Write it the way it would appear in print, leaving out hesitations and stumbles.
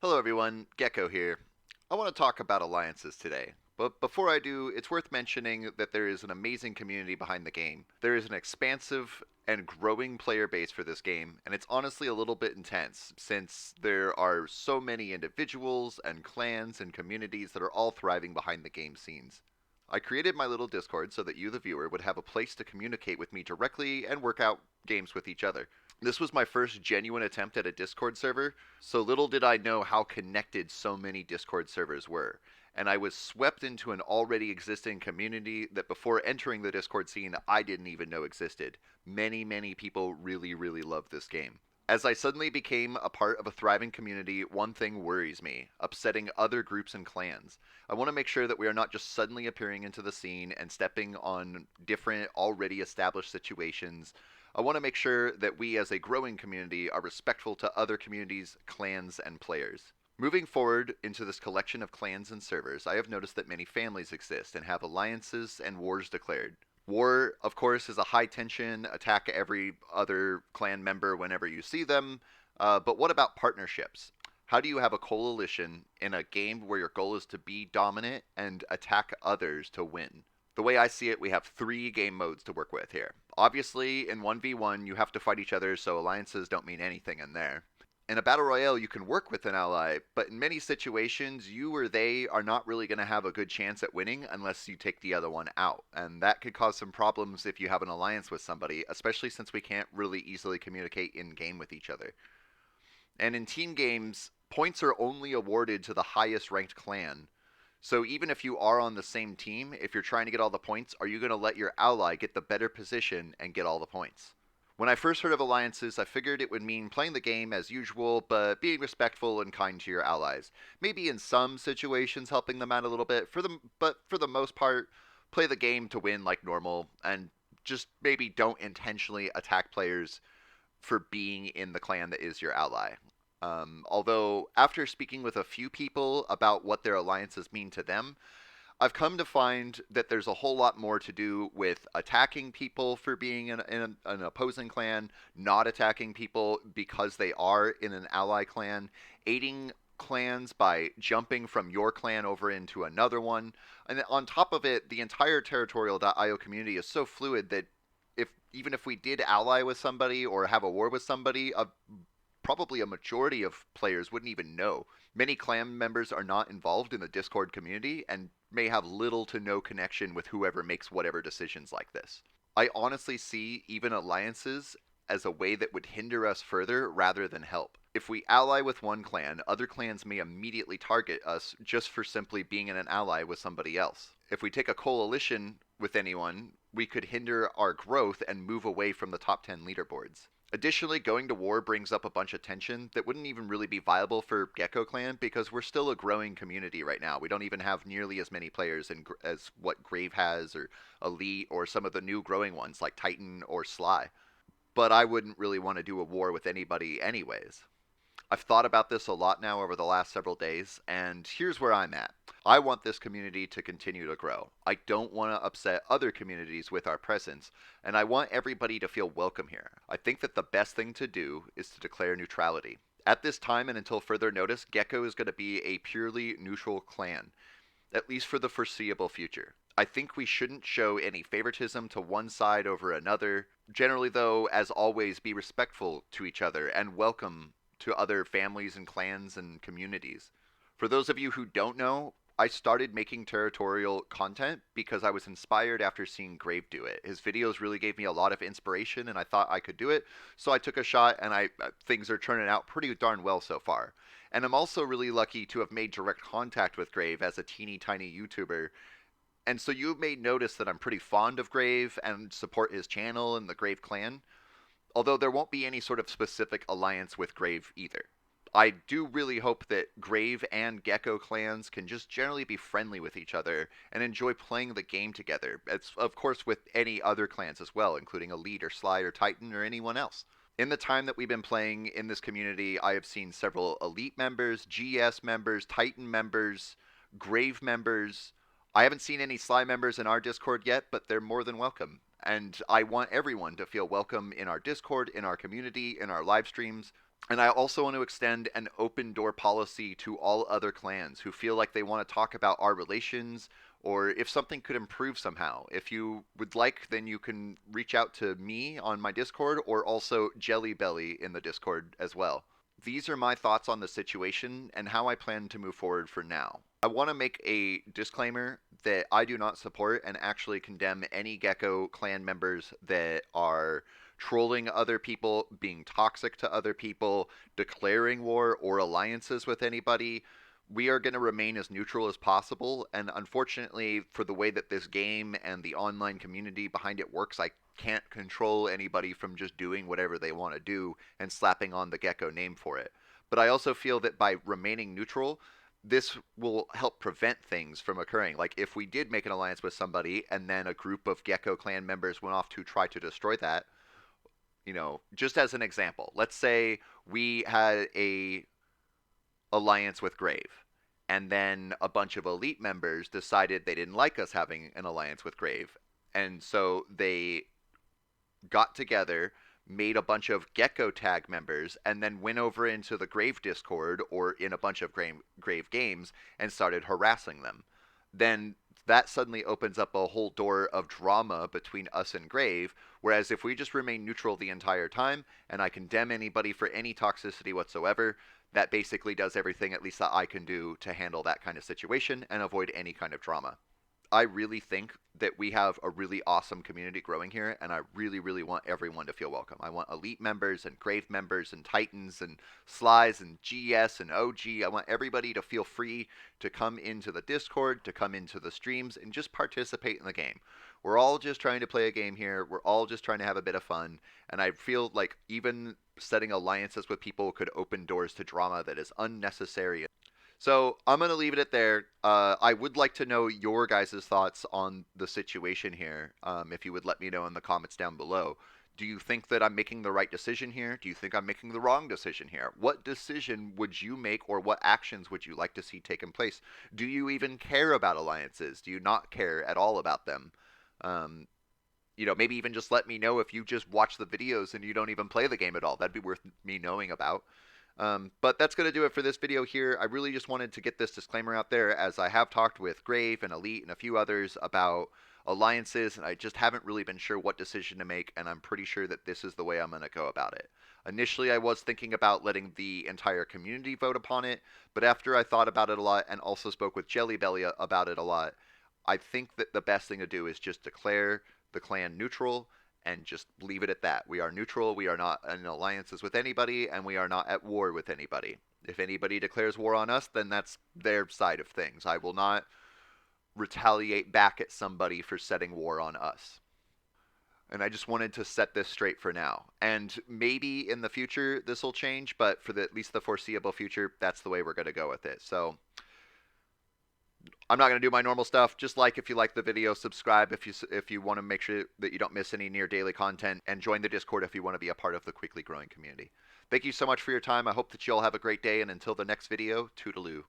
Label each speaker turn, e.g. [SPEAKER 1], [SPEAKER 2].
[SPEAKER 1] Hello everyone, Geko here. I want to talk about alliances today. But before I do, it's worth mentioning that there is an amazing community behind the game. There is an expansive and growing player base for this game, and it's honestly a little bit intense since there are so many individuals and clans and communities that are all thriving behind the game scenes. I created my little Discord so that you, the viewer, would have a place to communicate with me directly and work out games with each other. This was my first genuine attempt at a Discord server, so little did I know how connected so many Discord servers were. And I was swept into an already existing community that before entering the Discord scene I didn't even know existed. Many people really love this game. As I suddenly became a part of a thriving community, one thing worries me: upsetting other groups and clans. I want to make sure that we are not just suddenly appearing into the scene and stepping on different, already established situations. I want to make sure that we as a growing community are respectful to other communities, clans, and players. Moving forward into this collection of clans and servers, I have noticed that many families exist and have alliances and wars declared. War, of course, is a high tension, attack every other clan member whenever you see them. But what about partnerships? How do you have a coalition in a game where your goal is to be dominant and attack others to win? The way I see it, we have three game modes to work with here. Obviously, in 1v1, you have to fight each other, so alliances don't mean anything in there. In a battle royale, you can work with an ally, but in many situations, you or they are not really going to have a good chance at winning unless you take the other one out. And that could cause some problems if you have an alliance with somebody, especially since we can't really easily communicate in game with each other. And in team games, points are only awarded to the highest ranked clan. So even if you are on the same team, if you're trying to get all the points, are you going to let your ally get the better position and get all the points? When I first heard of alliances, I figured it would mean playing the game as usual, but being respectful and kind to your allies. Maybe in some situations helping them out a little bit, but for the most part, play the game to win like normal, and just maybe don't intentionally attack players for being in the clan that is your ally. Although, after speaking with a few people about what their alliances mean to them, I've come to find that there's a whole lot more to do with attacking people for being in an opposing clan, not attacking people because they are in an ally clan, aiding clans by jumping from your clan over into another one. And on top of it, the entire territorial.io community is so fluid that even if we did ally with somebody or have a war with somebody, probably a majority of players wouldn't even know. Many clan members are not involved in the Discord community and may have little to no connection with whoever makes whatever decisions like this. I honestly see even alliances as a way that would hinder us further rather than help. If we ally with one clan, other clans may immediately target us just for simply being in an ally with somebody else. If we take a coalition with anyone, we could hinder our growth and move away from the top 10 leaderboards. Additionally, going to war brings up a bunch of tension that wouldn't even really be viable for Geko Clan because we're still a growing community right now. We don't even have nearly as many players as what Grave has, or Elite, or some of the new growing ones like Titan or Sly. But I wouldn't really want to do a war with anybody anyways. I've thought about this a lot now over the last several days, and here's where I'm at. I want this community to continue to grow. I don't want to upset other communities with our presence, and I want everybody to feel welcome here. I think that the best thing to do is to declare neutrality. At this time and until further notice, Geko is going to be a purely neutral clan, at least for the foreseeable future. I think we shouldn't show any favoritism to one side over another. Generally, though, as always, be respectful to each other and welcome to other families and clans and communities. For those of you who don't know, I started making territorial content because I was inspired after seeing Grave do it. His videos really gave me a lot of inspiration, and I thought I could do it, so I took a shot, and things are turning out pretty darn well so far. And I'm also really lucky to have made direct contact with Grave as a teeny tiny YouTuber. And so you may notice that I'm pretty fond of Grave and support his channel and the Grave clan, although there won't be any sort of specific alliance with Grave either. I do really hope that Grave and Geko clans can just generally be friendly with each other and enjoy playing the game together. It's, of course, with any other clans as well, including Elite or Sly or Titan or anyone else. In the time that we've been playing in this community, I have seen several Elite members, GS members, Titan members, Grave members. I haven't seen any Sly members in our Discord yet, but they're more than welcome. And I want everyone to feel welcome in our Discord, in our community, in our live streams. And I also want to extend an open door policy to all other clans who feel like they want to talk about our relations or if something could improve somehow. If you would like, then you can reach out to me on my Discord or also Jelly Belly in the Discord as well. These are my thoughts on the situation and how I plan to move forward for now. I want to make a disclaimer that I do not support and actually condemn any Geko clan members that are trolling other people, being toxic to other people, declaring war or alliances with anybody. We are going to remain as neutral as possible, and unfortunately, for the way that this game and the online community behind it works, I can't control anybody from just doing whatever they want to do and slapping on the Geko name for it. But I also feel that by remaining neutral, this will help prevent things from occurring. Like if we did make an alliance with somebody and then a group of Geko clan members went off to try to destroy that, just as an example, let's say we had a alliance with Grave, and then a bunch of elite members decided they didn't like us having an alliance with Grave, and so they got together, made a bunch of Geko tag members, and then went over into the Grave Discord or in a bunch of Grave games and started harassing them. Then that suddenly opens up a whole door of drama between us and Grave. Whereas if we just remain neutral the entire time and I condemn anybody for any toxicity whatsoever, that basically does everything at least that I can do to handle that kind of situation and avoid any kind of drama. I really think that we have a really awesome community growing here, and I really, really want everyone to feel welcome. I want elite members and grave members and titans and slies and GS and OG. I want everybody to feel free to come into the Discord, to come into the streams, and just participate in the game. We're all just trying to play a game here. We're all just trying to have a bit of fun, and I feel like even setting alliances with people could open doors to drama that is unnecessary. So I'm going to leave it at there. I would like to know your guys' thoughts on the situation here. If you would let me know in the comments down below. Do you think that I'm making the right decision here? Do you think I'm making the wrong decision here? What decision would you make or what actions would you like to see taken place? Do you even care about alliances? Do you not care at all about them? Um, maybe even just let me know if you just watch the videos and you don't even play the game at all. That'd be worth me knowing about. But that's going to do it for this video here. I really just wanted to get this disclaimer out there as I have talked with Grave and Elite and a few others about alliances, and I just haven't really been sure what decision to make, and I'm pretty sure that this is the way I'm going to go about it. Initially, I was thinking about letting the entire community vote upon it, but after I thought about it a lot and also spoke with Jelly Belly about it a lot, I think that the best thing to do is just declare the clan neutral and just leave it at that. We are neutral, we are not in alliances with anybody, and we are not at war with anybody. If anybody declares war on us, then that's their side of things. I will not retaliate back at somebody for setting war on us. And I just wanted to set this straight for now. And maybe in the future this will change, but for at least the foreseeable future, that's the way we're going to go with it. So I'm not going to do my normal stuff. Just if you like the video, subscribe if you want to make sure that you don't miss any near daily content, and join the Discord if you want to be a part of the quickly growing community. Thank you so much for your time. I hope that you all have a great day, and until the next video, toodaloo.